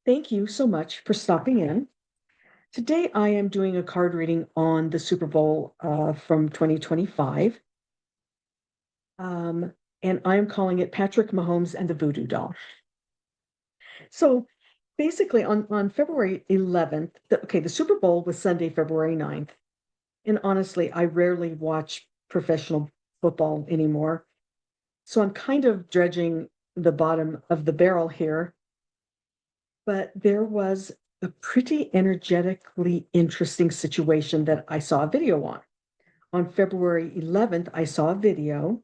Thank you so much for stopping in. Today, I am doing a card reading on the Super Bowl from 2025. Um, and I'm calling it Patrick Mahomes and the Voodoo Doll. So basically, on February 11th, the Super Bowl was Sunday, February 9th. And honestly, I rarely watch professional football anymore. So I'm kind of dredging the bottom of the barrel here. But there was a pretty energetically interesting situation that I saw a video on. On February 11th, I saw a video.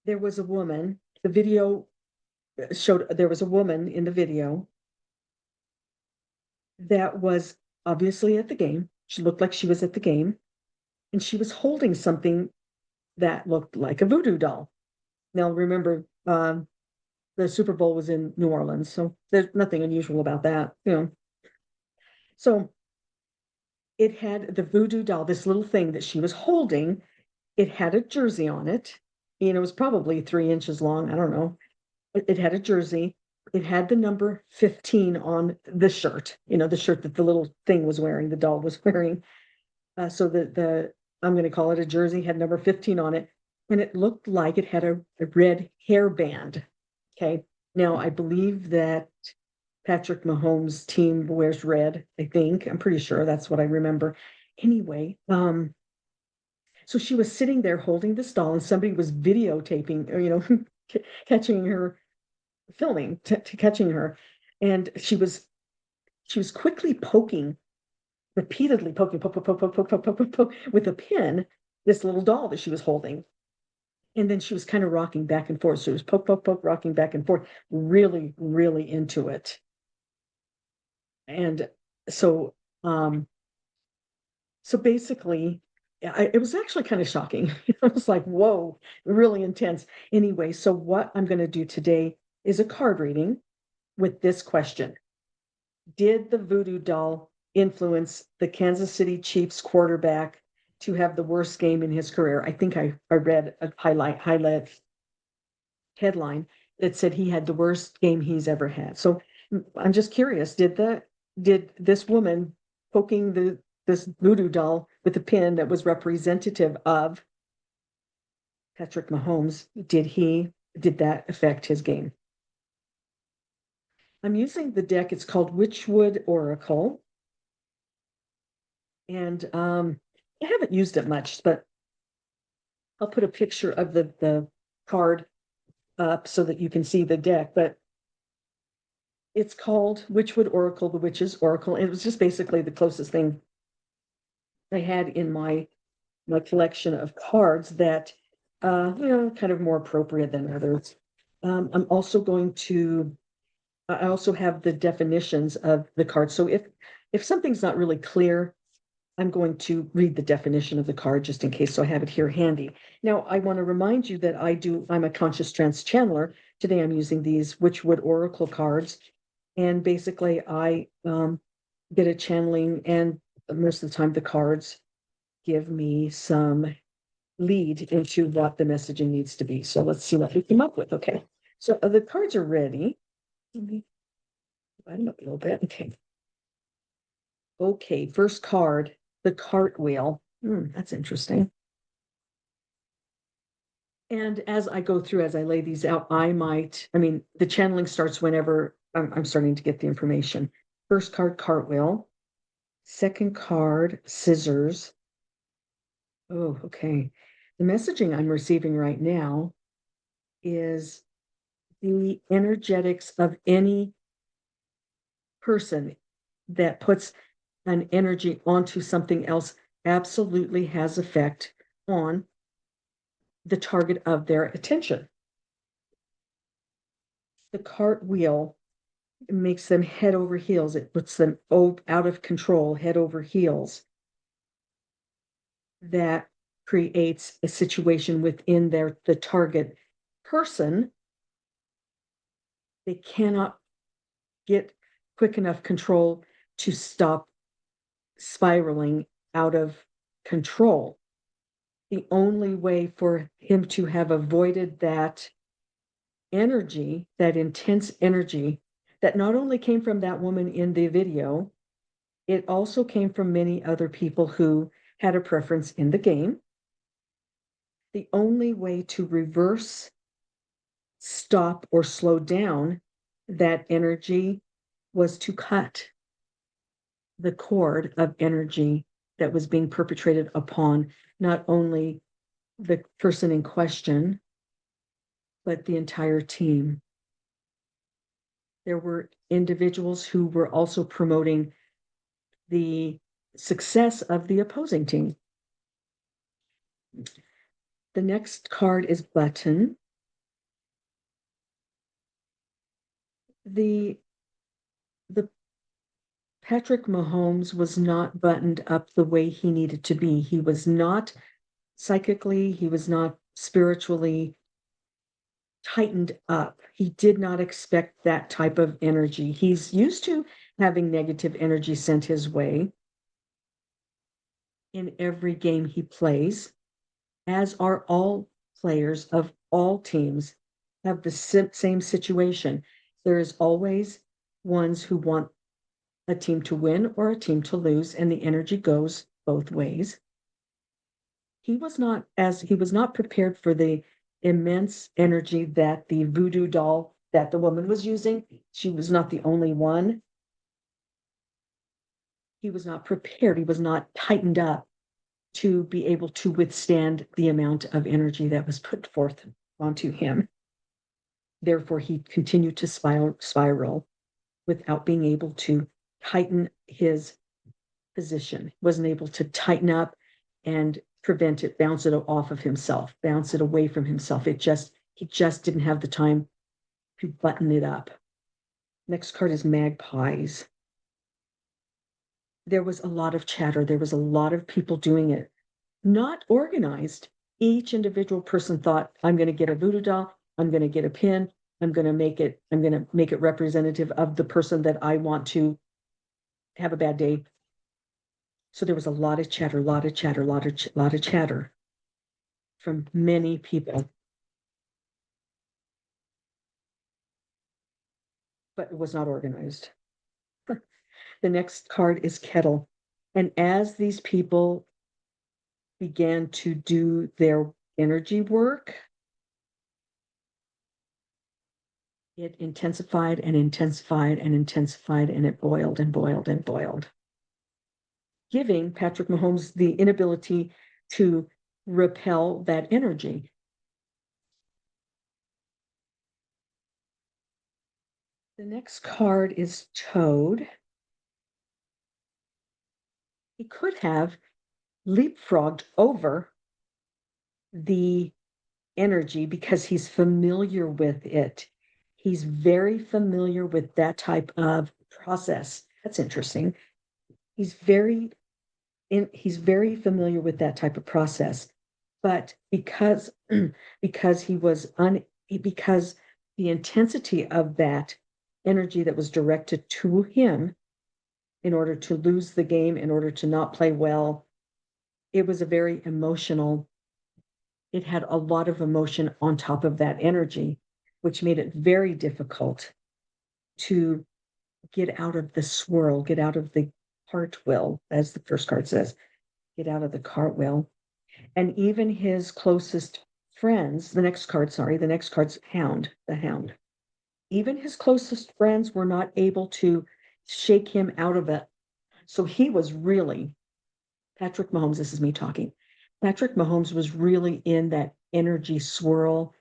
There was a woman. The video showed there was a woman in the video that was obviously at the game. She looked like she was at the game, and she was holding something that looked like a voodoo doll. Now, remember, the Super Bowl was in New Orleans, so there's nothing unusual about that. So it had the voodoo doll, this little thing that she was holding. It had a jersey on it. It was probably 3 inches long. I don't know. It had a jersey. It had the number 15 on the shirt, the shirt that the little thing was wearing, the doll was wearing. So I'm going to call it a jersey, had number 15 on it. And it looked like it had a red hairband. Okay. Now, I believe that Patrick Mahomes' team wears red, I think. I'm pretty sure that's what I remember. Anyway, so she was sitting there holding this doll, and somebody was videotaping, or, catching her, filming, catching her, and she was quickly poking, repeatedly poking, poke, poke, poke, poke, poke, poke, poke, poke, poke, with a pin, this little doll that she was holding. And then she was kind of rocking back and forth. So it was poke, poke, poke, rocking back and forth, really, really into it. And so, um, so basically, it was actually kind of shocking. I was like, whoa, really intense. Anyway, so what I'm going to do today is a card reading with this question. Did the voodoo doll influence the Kansas City Chiefs quarterback to have the worst game in his career? I think I read a highlight headline that said he had the worst game he's ever had. So I'm just curious, did this woman poking this voodoo doll with a pin that was representative of Patrick Mahomes, did that affect his game? I'm using the deck. It's called Witchwood Oracle. And I haven't used it much, but I'll put a picture of the card up so that you can see the deck. But it's called Witchwood Oracle, the Witch's Oracle. And it was just basically the closest thing I had in my collection of cards that kind of more appropriate than others. I'm also going to I also have the definitions of the cards. So if something's not really clear, I'm going to read the definition of the card just in case, so I have it here handy. Now, I want to remind you that I'm a conscious trance channeler. Today I'm using these Witchwood Oracle cards, and basically I get a channeling, and most of the time the cards give me some lead into what the messaging needs to be. So let's see what we come up with. Okay. So the cards are ready. Let me divide them up a little bit. Okay. Okay. First card, the cartwheel. That's interesting. And as I go through, as I lay these out, the channeling starts whenever I'm starting to get the information. First card, cartwheel. Second card, scissors. Oh, okay. The messaging I'm receiving right now is the energetics of any person that puts an energy onto something else absolutely has effect on the target of their attention. The cartwheel makes them head over heels. It puts them out of control, head over heels. That creates a situation within the target person. They cannot get quick enough control to stop spiraling out of control. The only way for him to have avoided that energy, that intense energy that not only came from that woman in the video, it also came from many other people who had a preference in the game. The only way to reverse, stop, or slow down that energy was to cut the cord of energy that was being perpetrated upon not only the person in question, but the entire team. There were individuals who were also promoting the success of the opposing team. The next card is button. The Patrick Mahomes was not buttoned up the way he needed to be. He was not psychically, he was not spiritually tightened up. He did not expect that type of energy. He's used to having negative energy sent his way in every game he plays, as are all players of all teams have the same situation. There is always ones who want a team to win or a team to lose, and the energy goes both ways. He was not prepared for the immense energy that the voodoo doll that the woman was using. She was not the only one. He was not prepared. He was not tightened up to be able to withstand the amount of energy that was put forth onto him. Therefore, he continued to spiral without being able to tighten his position, wasn't able to tighten up and prevent it, bounce it off of himself, bounce it away from himself. He just didn't have the time to button it up. Next card is magpies. There was a lot of chatter. There was a lot of people doing it, not organized. Each individual person thought, I'm going to get a voodoo doll. I'm going to get a pin. I'm going to make it representative of the person that I want to have a bad day. So there was a lot of chatter, lot of chatter from many people. But it was not organized. The next card is kettle. And as these people began to do their energy work, it intensified and intensified and intensified, and it boiled and boiled and boiled, giving Patrick Mahomes the inability to repel that energy. The next card is Toad. He could have leapfrogged over the energy because he's familiar with it. He's very familiar with that type of process. That's interesting. He's very familiar with that type of process. But because because the intensity of that energy that was directed to him in order to lose the game, in order to not play well, it was a very emotional, it had a lot of emotion on top of that energy, which made it very difficult to get out of the swirl, get out of the cartwheel, as the first card says, get out of the cartwheel. And even his closest friends, the next card's Hound, the Hound. Even his closest friends were not able to shake him out of it. So he was really, Patrick Mahomes, this is me talking. Patrick Mahomes was really in that energy swirl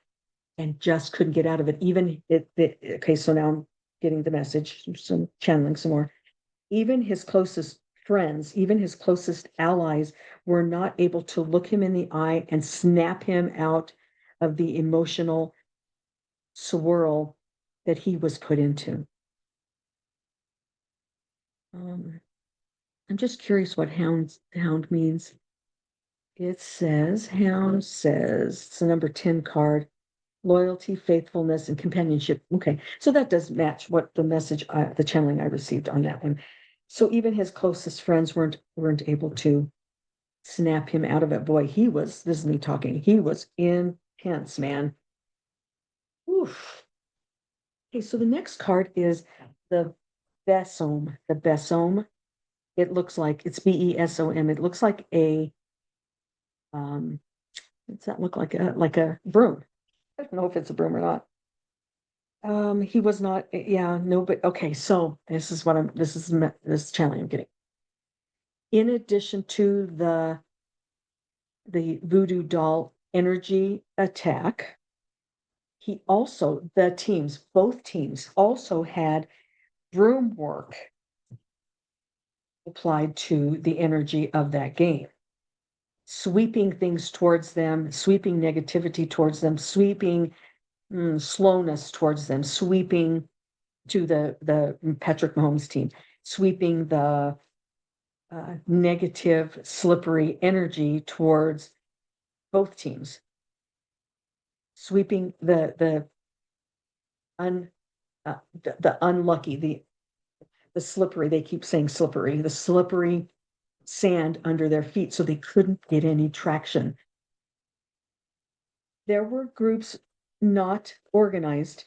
and just couldn't get out of it. Okay, so now I'm getting the message, some channeling some more. Even his closest friends, even his closest allies were not able to look him in the eye and snap him out of the emotional swirl that he was put into. I'm just curious what hound means. Hound says, it's the number 10 card, loyalty, faithfulness, and companionship. Okay, so that does match what the message, the channeling I received on that one. So even his closest friends weren't able to snap him out of it. Boy, this is me talking, he was intense, man. Oof. Okay, so the next card is the Besom. The Besom. It looks like it's Besom. It looks like a does that look like a broom? I don't know if it's a broom or not. He was not, yeah, no, but okay, so this challenge I'm getting. In addition to the Voodoo Doll energy attack, both teams also had broom work applied to the energy of that game, sweeping things towards them, sweeping negativity towards them, sweeping slowness towards them, sweeping to the Patrick Mahomes team, sweeping the negative, slippery energy towards both teams, sweeping un, the unlucky, the slippery. They keep saying slippery, the slippery sand under their feet, so they couldn't get any traction. There were groups not organized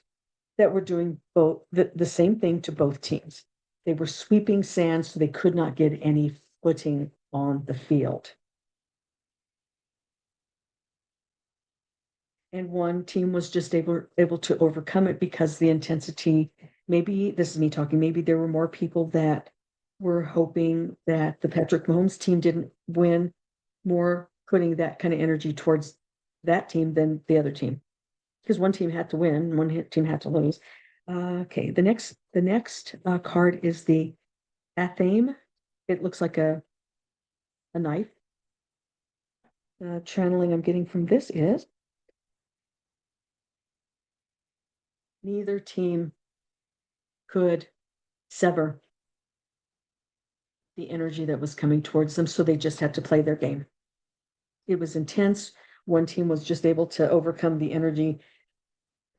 that were doing both the same thing to both teams. They were sweeping sand so they could not get any footing on the field. And one team was just able to overcome it because the intensity, maybe this is me talking, maybe there were more people that were hoping that the Patrick Mahomes team didn't win, more putting that kind of energy towards that team than the other team. Because one team had to win, one team had to lose. Okay, the next card is the Athame. It looks like a knife. Channeling I'm getting from this is neither team could sever the energy that was coming towards them, so they just had to play their game. It was intense. One team was just able to overcome the energy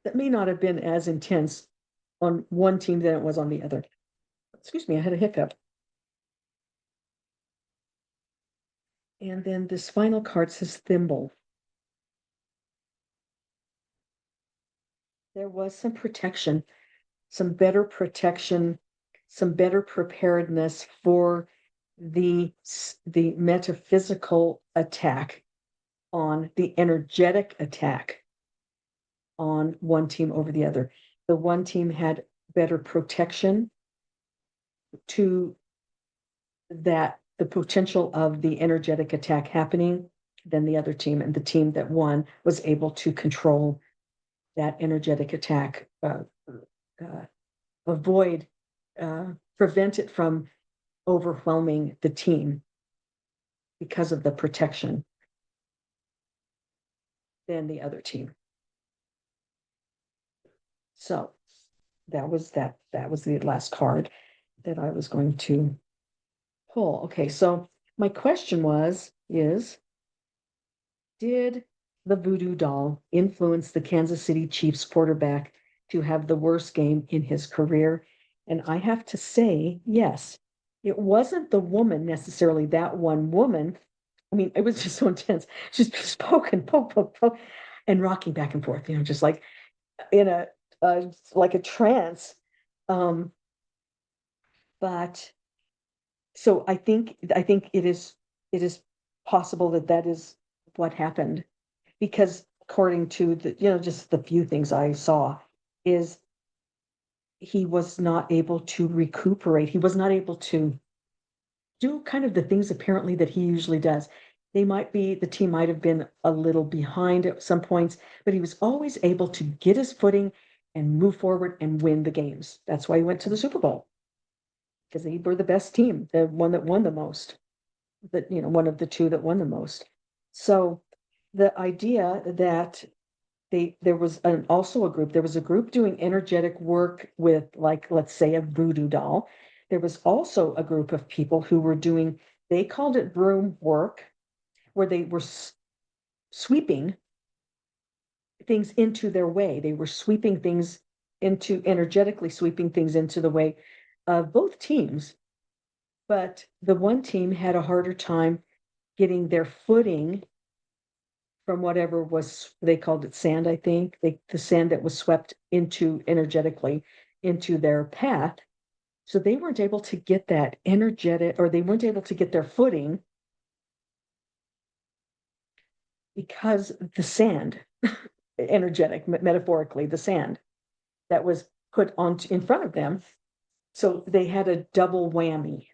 that may not have been as intense on one team than it was on the other. Excuse me, I had a hiccup. And then this final card says thimble. There was some protection, some better protection, some better preparedness for the metaphysical attack on the energetic attack on one team over the other. The one team had better protection to that the potential of the energetic attack happening than the other team, and the team that won was able to control that energetic attack, avoid, prevent it from overwhelming the team because of the protection than the other team. So that was the last card that I was going to pull. Okay, so my question is did the Voodoo Doll influence the Kansas City Chiefs quarterback to have the worst game in his career? And I have to say, yes. It wasn't the woman necessarily, that one woman. I mean, it was just so intense. She's poking, poke, poke, poke, and rocking back and forth, just like in like a trance. Um, but so I think it is possible that that is what happened, because according to the just the few things I saw, is he was not able to recuperate. He was not able to do kind of the things apparently that he usually does. The team might have been a little behind at some points, but he was always able to get his footing and move forward and win the games. That's why he went to the Super Bowl, because they were the best team, the one that won the most, one of the two that won the most. So the idea that there was a group doing energetic work with, like, let's say, a voodoo doll. There was also a group of people who were doing, they called it broom work, where they were sweeping things into their way. They were sweeping things energetically sweeping things into the way of both teams. But the one team had a harder time getting their footing from whatever was, they called it sand, I think, the sand that was swept into energetically into their path. So they weren't able to get that energetic, or they weren't able to get their footing because the sand, energetic, metaphorically, the sand that was put on in front of them. So they had a double whammy.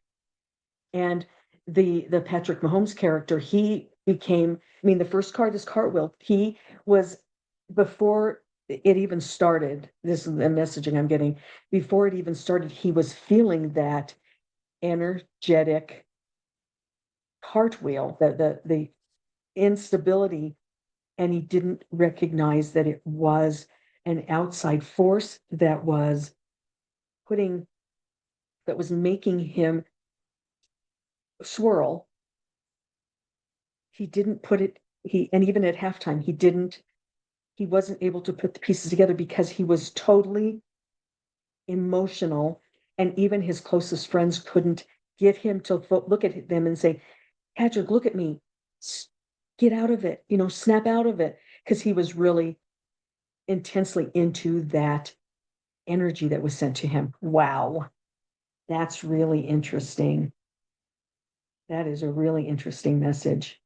And the Patrick Mahomes character, he became, I mean, the first car, this cartwheel, he was, before it even started, this is the messaging I'm getting, before it even started, he was feeling that energetic cartwheel, the instability, and he didn't recognize that it was an outside force that was putting, that was making him swirl. He didn't put it, and even at halftime, he wasn't able to put the pieces together because he was totally emotional. And even his closest friends couldn't get him to look at them and say, Patrick, look at me, get out of it, snap out of it. Because he was really intensely into that energy that was sent to him. Wow. That's really interesting. That is a really interesting message.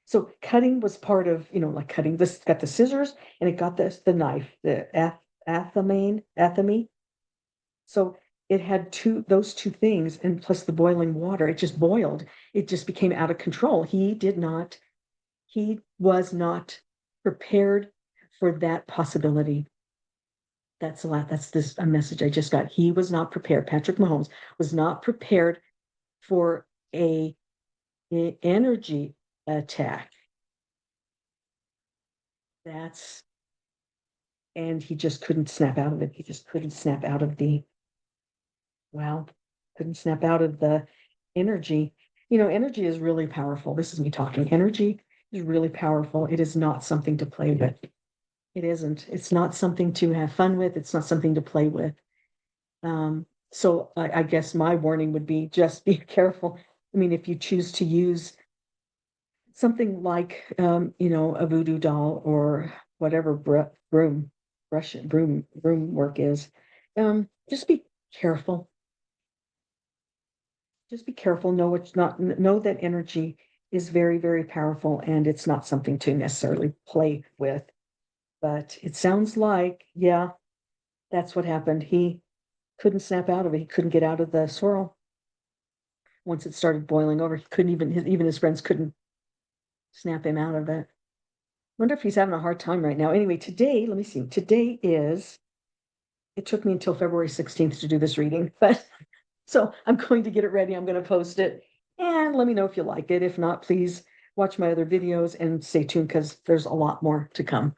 So cutting was part of, like cutting this, got the scissors and it got the knife, the athame. So it had those two things, and plus the boiling water. It just boiled. It just became out of control. He was not prepared for that possibility. That's a lot. That's this a message I just got. He was not prepared. Patrick Mahomes was not prepared for a energy attack. That's and he just couldn't snap out of it. He just couldn't snap out of well, couldn't snap out of the energy. Energy is really powerful. This is me talking. Energy is really powerful. It is not something to play with. It isn't. It's not something to have fun with. It's not something to play with. So I guess my warning would be just be careful. I mean, if you choose to use something like, a voodoo doll or whatever broom work is, just be careful. Just be careful. Know that energy is very, very powerful and it's not something to necessarily play with. But it sounds like, yeah, that's what happened. He couldn't snap out of it. He couldn't get out of the swirl. Once it started boiling over, he couldn't even his friends couldn't snap him out of it. Wonder if he's having a hard time right now. Anyway, today, let me see. Today is, it took me until February 16th to do this reading, but so I'm going to get it ready. I'm going to post it and let me know if you like it. If not, please watch my other videos and stay tuned because there's a lot more to come.